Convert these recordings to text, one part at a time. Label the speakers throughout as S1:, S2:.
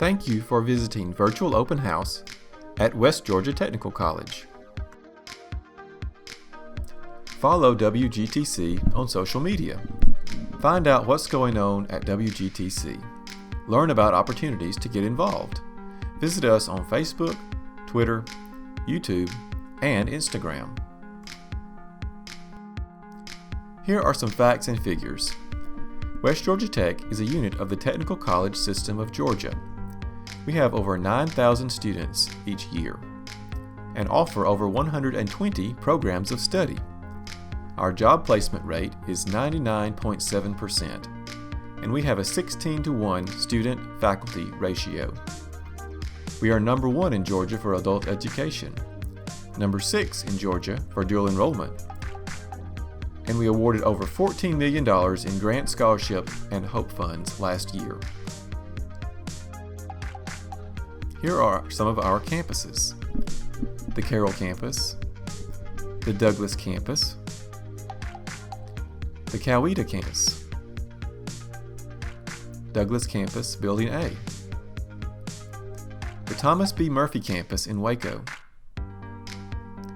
S1: Thank you for visiting Virtual Open House at West Georgia Technical College. Follow WGTC on social media. Find out what's going on at WGTC. Learn about opportunities to get involved. Visit us on Facebook, Twitter, YouTube, and Instagram. Here are some facts and figures. West Georgia Tech is a unit of the Technical College System of Georgia. We have over 9,000 students each year and offer over 120 programs of study. Our job placement rate is 99.7%, and we have a 16-to-1 student-faculty ratio. We are number 1 in Georgia for adult education, number 6 in Georgia for dual enrollment, and we awarded over $14 million in grant scholarship and HOPE funds last year. Here are some of our campuses: the Carroll campus, the Douglas campus, the Coweta campus, Douglas campus, Building A, the Thomas B. Murphy campus in Waco,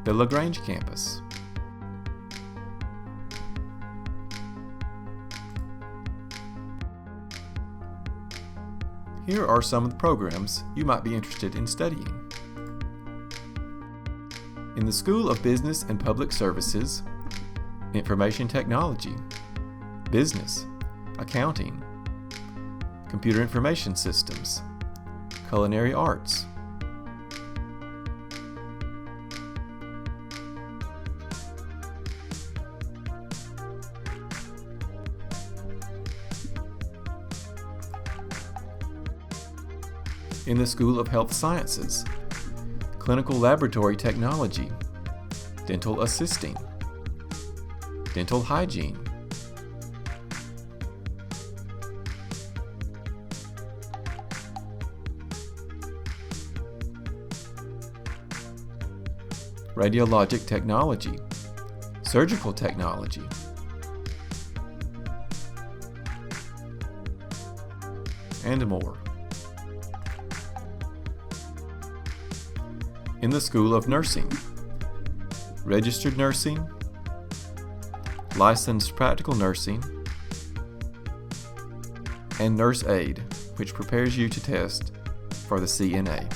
S1: the LaGrange campus, Here are some of the programs you might be interested in studying. In the School of Business and Public Services, Information Technology, Business, Accounting, Computer Information Systems, Culinary Arts, in the School of Health Sciences, Clinical Laboratory Technology, Dental Assisting, Dental Hygiene, Radiologic Technology, Surgical Technology, and more. In the School of Nursing, Registered Nursing, Licensed Practical Nursing, and Nurse Aid, which prepares you to test for the CNA.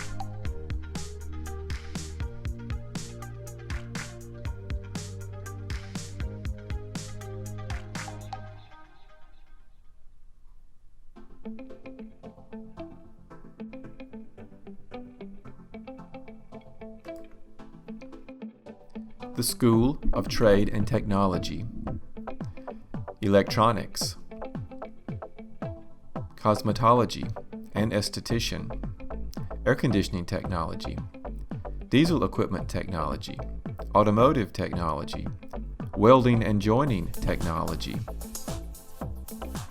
S1: The School of Trade and Technology, Electronics, Cosmetology and Esthetician, Air Conditioning Technology, Diesel Equipment Technology, Automotive Technology, Welding and Joining Technology,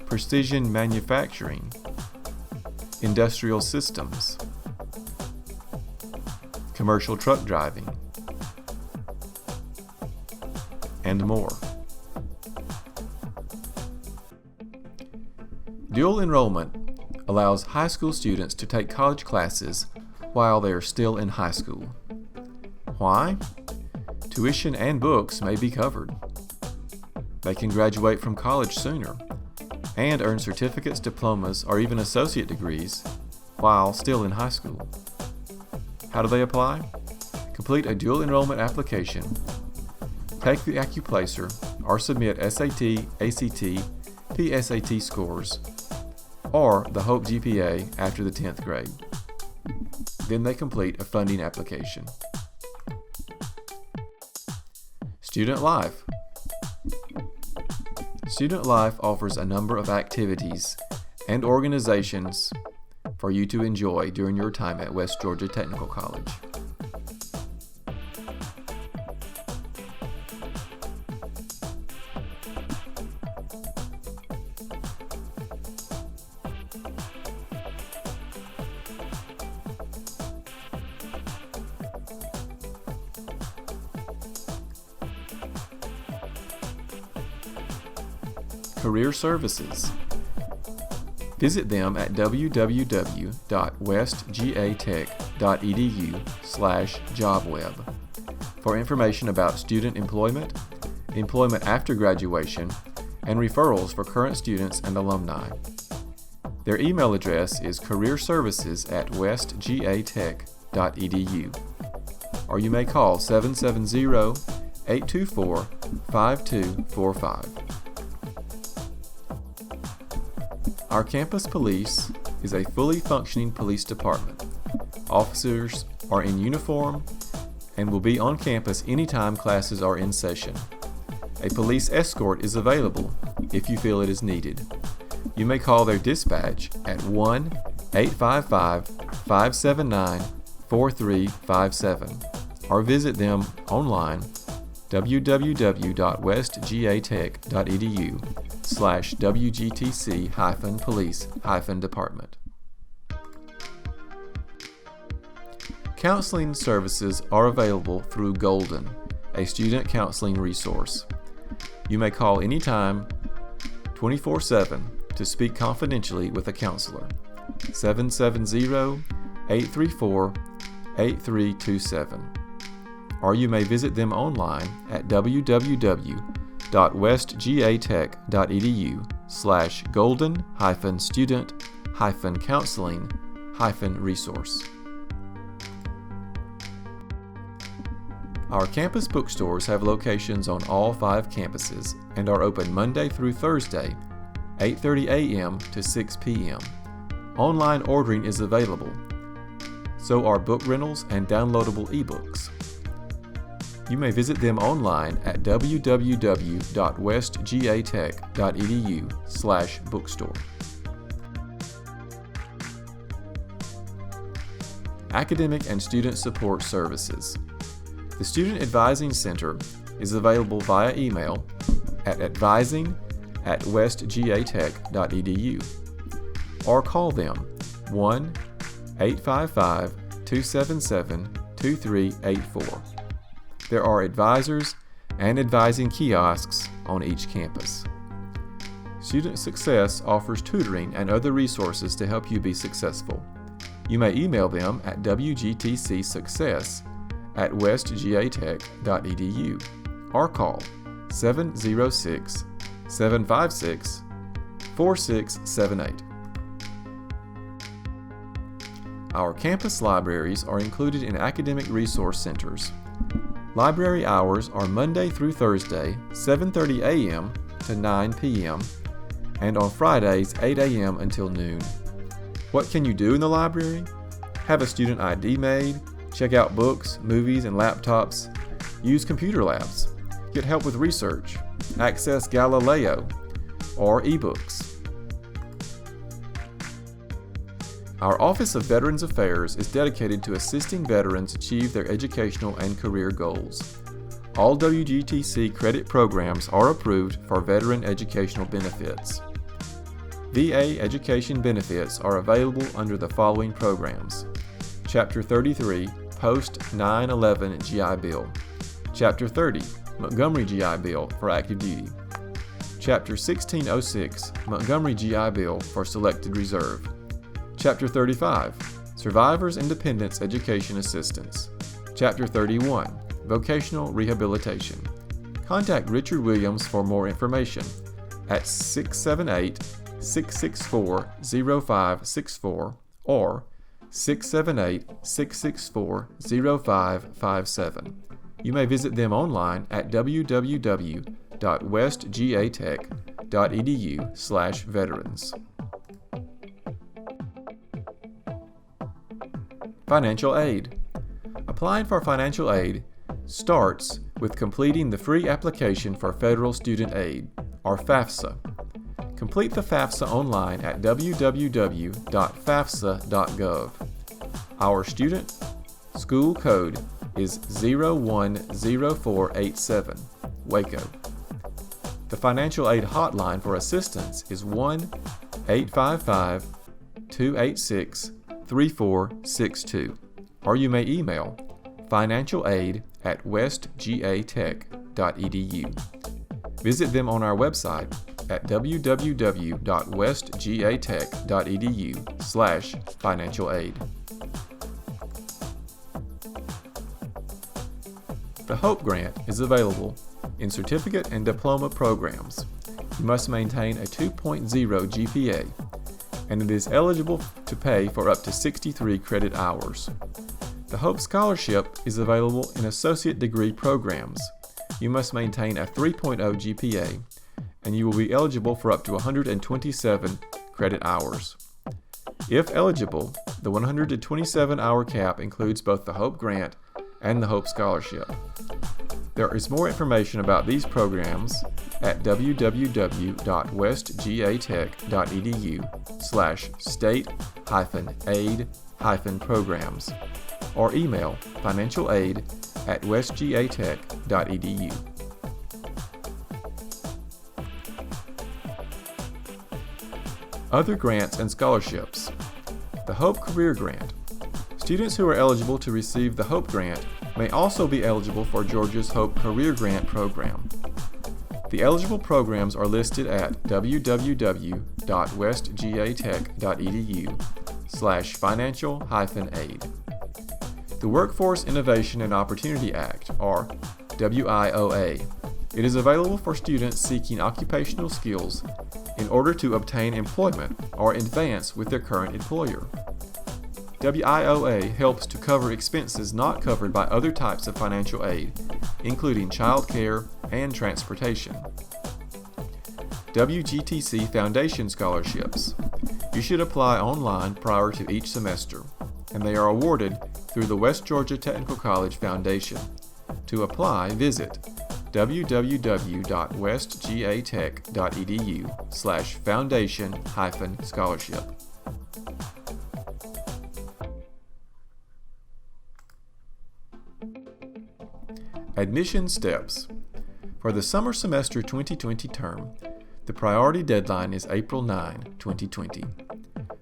S1: Precision Manufacturing, Industrial Systems, Commercial Truck Driving, and more. Dual enrollment allows high school students to take college classes while they are still in high school. Why? Tuition and books may be covered. They can graduate from college sooner and earn certificates, diplomas, or even associate degrees while still in high school. How do they apply? Complete a dual enrollment application, take the AccuPlacer, or submit SAT, ACT, PSAT scores, or the HOPE GPA after the 10th grade. Then they complete a funding application. Student Life. Student Life offers a number of activities and organizations for you to enjoy during your time at West Georgia Technical College. Career Services. Visit them at www.westgatech.edu/jobweb for information about student employment, employment after graduation, and referrals for current students and alumni. Their email address is careerservices@westgatech.edu, or you may call 770-824-5245. Our campus police is a fully functioning police department. Officers are in uniform and will be on campus anytime classes are in session. A police escort is available if you feel it is needed. You may call their dispatch at 1-855-579-4357 or visit them online www.westgatech.edu/wgtc-police-department. Counseling services are available through Golden, a student counseling resource. You may call anytime, 24/7, to speak confidentially with a counselor. 770-834-8327. Or you may visit them online at www.westgatech.edu/golden-student-counseling-resource. Our campus bookstores have locations on all 5 campuses and are open Monday through Thursday, 8:30 a.m. to 6 p.m. Online ordering is available. So are book rentals and downloadable ebooks. You may visit them online at www.westgatech.edu/bookstore. Academic and Student Support Services. The Student Advising Center is available via email at advising@westgatech.edu or call them 1-855-277-2384. There are advisors and advising kiosks on each campus. Student Success offers tutoring and other resources to help you be successful. You may email them at wgtcsuccess@westgatech.edu or call 706-756-4678. Our campus libraries are included in academic resource centers. Library hours are Monday through Thursday, 7:30 a.m. to 9 p.m., and on Fridays, 8 a.m. until noon. What can you do in the library? Have a student ID made, check out books, movies, and laptops, use computer labs, get help with research, access Galileo, or ebooks. Our Office of Veterans Affairs is dedicated to assisting veterans achieve their educational and career goals. All WGTC credit programs are approved for veteran educational benefits. VA education benefits are available under the following programs: Chapter 33, Post 9/11 GI Bill; Chapter 30, Montgomery GI Bill for active duty; Chapter 1606, Montgomery GI Bill for selected reserve; Chapter 35, Survivors and Dependents Education Assistance; Chapter 31, Vocational Rehabilitation. Contact Richard Williams for more information at 678-664-0564 or 678-664-0557. You may visit them online at www.westgatech.edu/veterans. Financial aid. Applying for financial aid starts with completing the free application for Federal Student Aid, or FAFSA. Complete the FAFSA online at www.fafsa.gov. Our student school code is 010487, Waco. The financial aid hotline for assistance is 1-855-286-3462, or you may email financialaid@westgatech.edu. Visit them on our website at www.westgatech.edu/financial aid. The HOPE Grant is available in certificate and diploma programs. You must maintain a 2.0 GPA, and it is eligible to pay for up to 63 credit hours. The HOPE Scholarship is available in associate degree programs. You must maintain a 3.0 GPA, and you will be eligible for up to 127 credit hours. If eligible, the 127-hour cap includes both the HOPE Grant and the HOPE Scholarship. There is more information about these programs at www.westgatech.edu/state-aid-programs or email financialaid@westgatech.edu. Other grants and scholarships. The HOPE Career Grant. Students who are eligible to receive the HOPE Grant may also be eligible for Georgia's HOPE Career Grant program. The eligible programs are listed at www.westgatech.edu/financial-aid. The Workforce Innovation and Opportunity Act, or WIOA. It is available for students seeking occupational skills in order to obtain employment or advance with their current employer. WIOA helps to cover expenses not covered by other types of financial aid, including child care and transportation. WGTC Foundation Scholarships. You should apply online prior to each semester, and they are awarded through the West Georgia Technical College Foundation. To apply, visit www.westgatech.edu/foundation-scholarship. Admission steps. For the summer semester 2020 term, the priority deadline is April 9, 2020.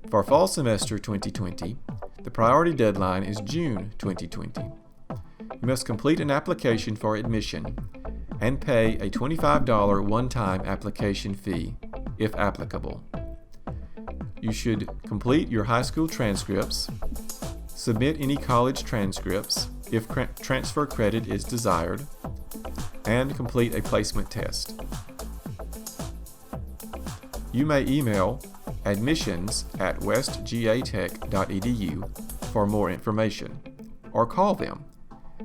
S1: For fall semester 2020, the priority deadline is June 2020. You must complete an application for admission and pay a $25 one-time application fee, if applicable. You should complete your high school transcripts, submit any college transcripts, if transfer credit is desired, and complete a placement test. You may email admissions@westgatech.edu for more information, or call them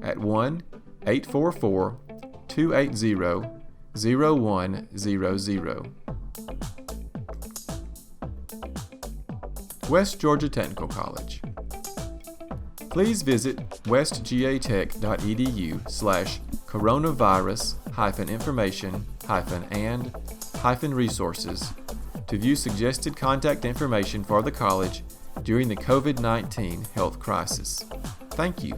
S1: at 1-844-280-0100. West Georgia Technical College. Please visit westgatech.edu/coronavirus-information-and-resources to view suggested contact information for the college during the COVID-19 health crisis. Thank you.